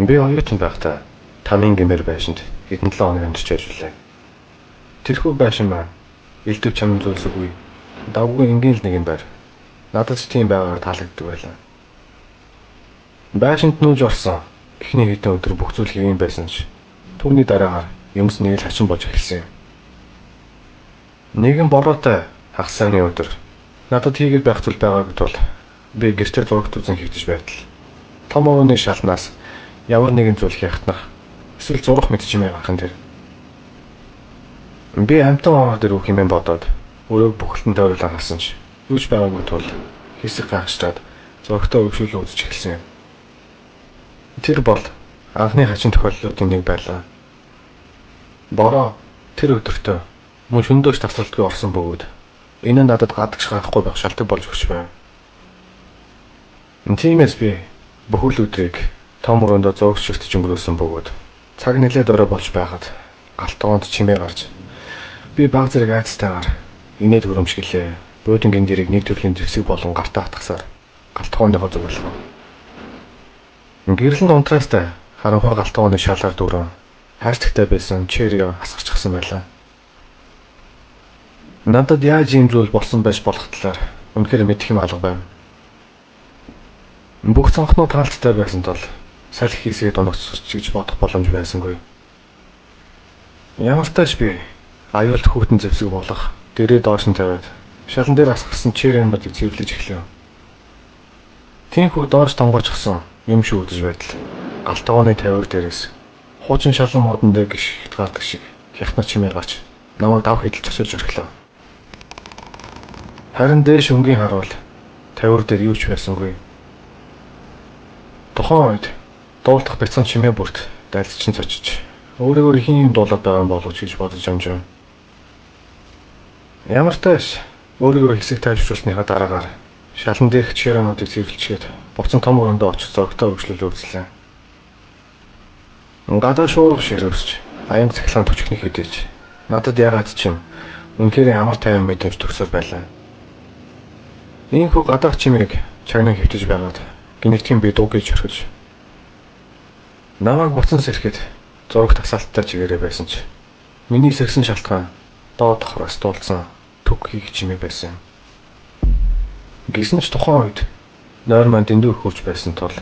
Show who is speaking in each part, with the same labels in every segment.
Speaker 1: Би оюутан байхдаа тамийн гэмээр байшинд хэдэн 7 хоног амьдарч ажиллалаа. Тэрхүү байшин маань элдв чамд зүйлсгүй давгүй энгийн л нэг юм байр. Надад ч тийм байгаар таалагддаг байлаа. Байшинд нүүж орсон эхний хэдэн өдөр бүх зүйл хэвэн байсан ч түүний дараагаар юмс нэг л хачин болж эхэлсэн юм. Нэгэн бороотой хагас сайны өдөр надад хийгээд байх зүйл байгаагүй тул би гэртээ зурагт үзэн хэвтэж байтал том овооны шалнаас ямар нэгэн зүйл хяхтнах эсвэл зурах мэт чимээ гарах нь тэр. Би амтан овоо дээр үх юмэн бодоод өрөөг бүхэлдэн тойруулан харсан ч юуч байгаагүй тул хэсэг гайхшраад зурагтаа өвшүүлэн үзэж эхэлсэн юм. Тэр бол анхны хачин тохиолдлуудын нэг байлаа. Бороо тэр өдөртөө мөн шөндөөж тасралтгүй орсон бөгөөд энэ надад гадагш гарахгүй байх шалтгаан болж өгч байв. Тиймээс би бүхэл өдрийг том өрөөндөө зурагчилтж өнгөрөөсөн бөгөөд цаг нэлээд орой болж байхад галтгоонд чимээ гарч би баг зэрэг айцтайгаар инээд хөрөмшгөлээ. Буудингийн дэрийг нэг төрлийн зэвсэг болон гартаа хатгасаар галтгооныхоо зөвлөв. Гэрэл нь унтраастай харанхуй галтгооны шалгаар дүүрэн хайрцагтай байсан чэрио хасгарчихсан байлаа. Надад яаж ийм зүйл болсон байж болох талаар үнэхээр мэдэх юм алга байв. Бүх цонхнууд хаалттай байсан тул салхи хийсгээд унагцч гэж бодох боломж байсангүй. Ямар ч тааш би аюулт хүүтэн зэвсэг болох дээрээ доош нь тавиад шалан дээр асгарсан чэриануудыг цэвэрлэж эхлэв. Тинхүү доош тонгоочсон юм шиг үдэж байтал галтгооны тавир дээрээс хуучин шалан модон дээр гიშ гардаг шиг хятнаа чимээ гарч намайг дав хидэлж зогсоож орхилоо. Харин дээш өнгийн харуул тавир дээр юу ч байсангүй. Тухайн үед дуулдах бяцхан чимээ бүрт дайлцчин цочиж өөрийгөө ихэн юм дуулаад байгаа юм болов гэж бодож амжив. Ямар ч тааш өөрийгөө хэсэг тайвшруулсныхаа дараагаар шалан дээрх чирануудыг цэвэрлчихэд буцан том өрөөндөө очих зөрөгтэй хөгжлөл үүслээ. Гадаа шуурга ширвсч аян цахилгаан төчхний хэдэж надад ягаад ч юм үнэхээр ямар тайван мэдэмж төгсөөл байлаа. Ийхүү гадаах чимээг чагнан хэвтэж байгаад гинэтгийн би дуу гэж орхиж намайг буцан сэрхэд зураг тасаалттай чигээрээ байсан ч миний сэрсэн шалтгаан доод давхраас дуулсан төг хийх чимээ байсан. Гэсэн ч тухайн үед нойр маань дэндүү хөвж байсан тул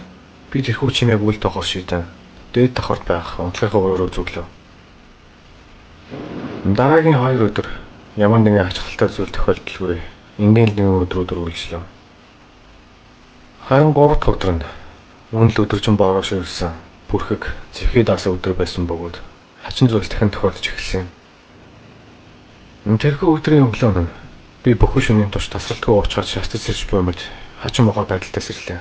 Speaker 1: би тэрхүү чимээг үл тоохоор шийдэн дээд давхарт байх унтлагынхаа өөрөө зүглэв. Дараагийн 2 өдөр ямар нэгэн ачаалттай зүйл тохиолдолгүй ингээл нэг өдрөөр үргэлжлэв. Харин 3 дахь өдөр нь үнэл өдөржин бороо ширсэн бүрхэг зэвхий даасан өдөр байсан бөгөөд хачин зүйл дахин тохиолдож эхэлсэн юм. Тэрхүү өдрийн өглөө нь би бүхэн шөнийн турш тасралтгүй уучраад шатаж сэрж буй мэд хачин могоо байдалтай сэрлээ.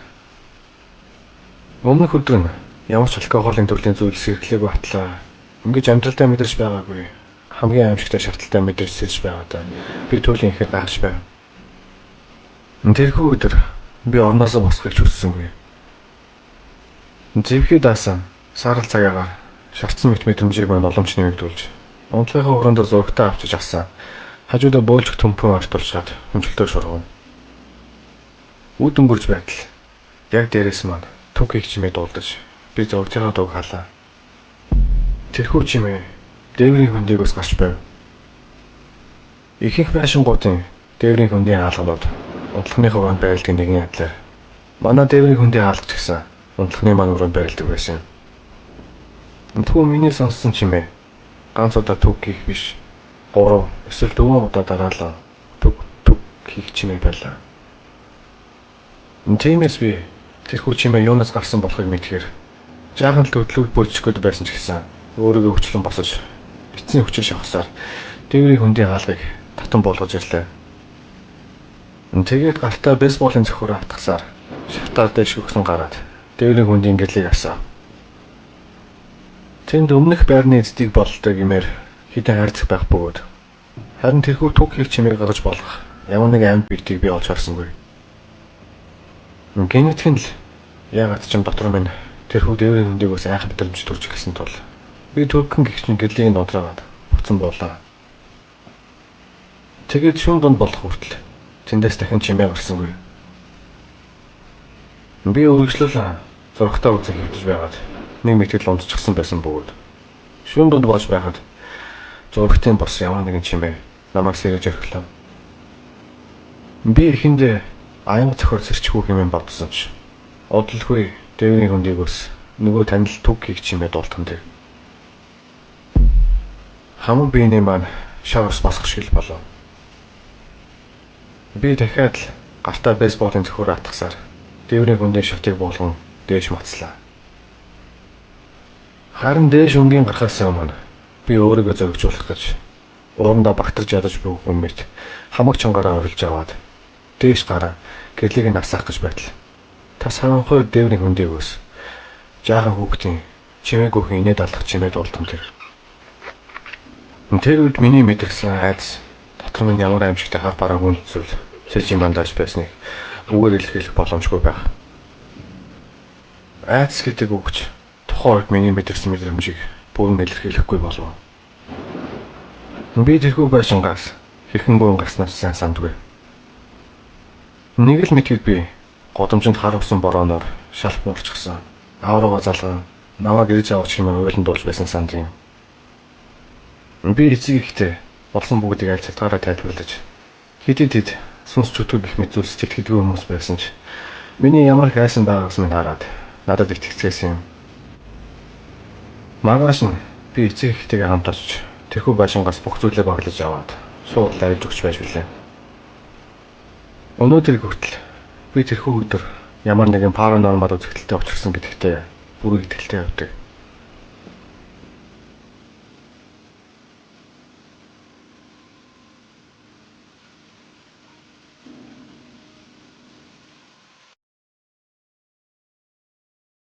Speaker 1: Өмнөх өдөр нь ямар ч алкоголын төрлийн зүйл сэрхлээгүй батлаа. Ингэж амьдралдаа мэдэрч байгаагүй хамгийн аимшигтай шаардлагатай мэдэрч сэрж байгаадаа би түүлийн ихээр гайхаж байв. Тэрхүү өдөр би орноосоо босхийг хүссэнгүй. Зэвхий даасан сарал цагаагаар шалтсан мэт мэдрэмжийг маань боломж нэмэгдүүлж унтлагынхаа өрөөндөө зурагтаа авчиж авсан хажуудаа бөөлжих төмпөн артуулшаад хүмжлэлтөө шургав. Үд өнгөрж байтал яг дээрээс маань төг хийх чимээ дуулдаж би зургийнхаа дуг халаа. Тэрхүү чимээ дээврийн хөндийгөөс гарч байв. Ихэнх байшингуудын дээврийн хөндийн хаалганууд унтлагынхаа өрөөнд байрладаг нэгэн адилаар манай дээврийн хөндийн хаалгач гэсэн унтлагын маань өрөөнд байрладаг байсан. Энэхүү миний сонссон чимээ ганц удаа төг хийх биш 3 эсвэл 4 удаа дараалан төг хийх чимээ байлаа. Тиймээс би тэрхүү чимээ юунаас гарсан болохыг мэдхээр жаахан л хөдлөг бүрчгөөд байсан ч гэсэн өөрийгөө хүчлэн босож эцсийн хүчээр шавхсаар дээврийн хөндийн хаалгыг татан болгож ирлээ. Тэгээд гартаа бейсболын цохиороо хатгасаар шавтаар дэш өгсөн гараад дээврийн хөндийн гэрлийг авсан. Тэнд өмнөх байрны эцдийг бололтой гэмээр хитэн хайрцаг байх бөгөөд харин тэрхүү төг хийх чимээг гаргаж болох ямар нэг амьд биетийг би олж харсангүй. Гэнэтхэн л ягаад ч юм дотор минь тэрхүү дээврийн хөндийгөөс айх мэдрэмж төрж эхэлсэн тул би төрхөн гихчин гэрлийг нудраагаад буцан буулаа. Тэгээд шүүн донд болох хүртэл тэндээс дахин чимээ гарсангүй. Би үргэлжлүүлэн зургатаа үзэн хэвдэж байгаад нэг мэтгэл унтчихсан байсан бөгөөд шүүн дунд боож байхад зурагтын бос ямар нэгэн чимээ намайг сэрэж орхилоо. Би ихэндээ аян цохор сэрчгүй хэмээн бодсон ч удалгүй дээврийн хөндийгөөс нөгөө танил түг хийх чимээ дуултан дээр хамаг биений маань шавс босгох шиг болов. Би дахиад гартаа бейсболын цохор атгасаар дээврийн хөндийн шатыг буулган дээш мацлаа. Харин дээш өнгийн гарахаас өмнө би өөрийгөө зөргижүүлэх гэж уурандаа багтарч ядаж буй хүмүүст хамаг чангаараа орилж аваад дээш гараа гэрлийг нь асаах гэж байтал та санхүү дээврийн хөндийгөөс жаахан хүүхдийн чимээгүйхэн инээд алах чимээд болтон тэр. Тэр үед миний мэдэрсэн айдас дотор минь ямар аимшигтай хав бараа хүн зүйл сэлжийн бандаж байсныг үгээр илэрхийлэх боломжгүй байх. Айдас гэдэг үгч тухайн үед миний мэдэрсэн мэдрэмжийг бүрэн илэрхийлэхгүй болов. Би тэрхүү байшингаас хэрхэн буун гарснаас сайн сандгүй. Нэг л мэтгэд би годомжинд харуулсан борооноор шалт муурчихсан. Аврууга залган намайг ирж авах юм уйлан дуулж байсан санд юм. Би эцэг ихтэй болсон бүгдийг аль цалтгаараа тайлбарлаж хэдий тэд сүнс чөтгөр гэх мэт зүйлс сэтгэдэггүй хүмүүс байсан ч миний ямар их айсан байгаас минь хараад надад итгэцгээсэн юм. Маргааш нь би эцэг ихтэйгээ хамт очиж тэрхүү байшингаас бүх зүйлээ баглаж аваад шууд лайвж өгч байж билээ. Өнөөдөр хүртэл би тэрхүү өдөр ямар нэгэн паранормал үзэгдэлтэй учирсан гэдэгтээ бүрэн итгэлтэй явдаг.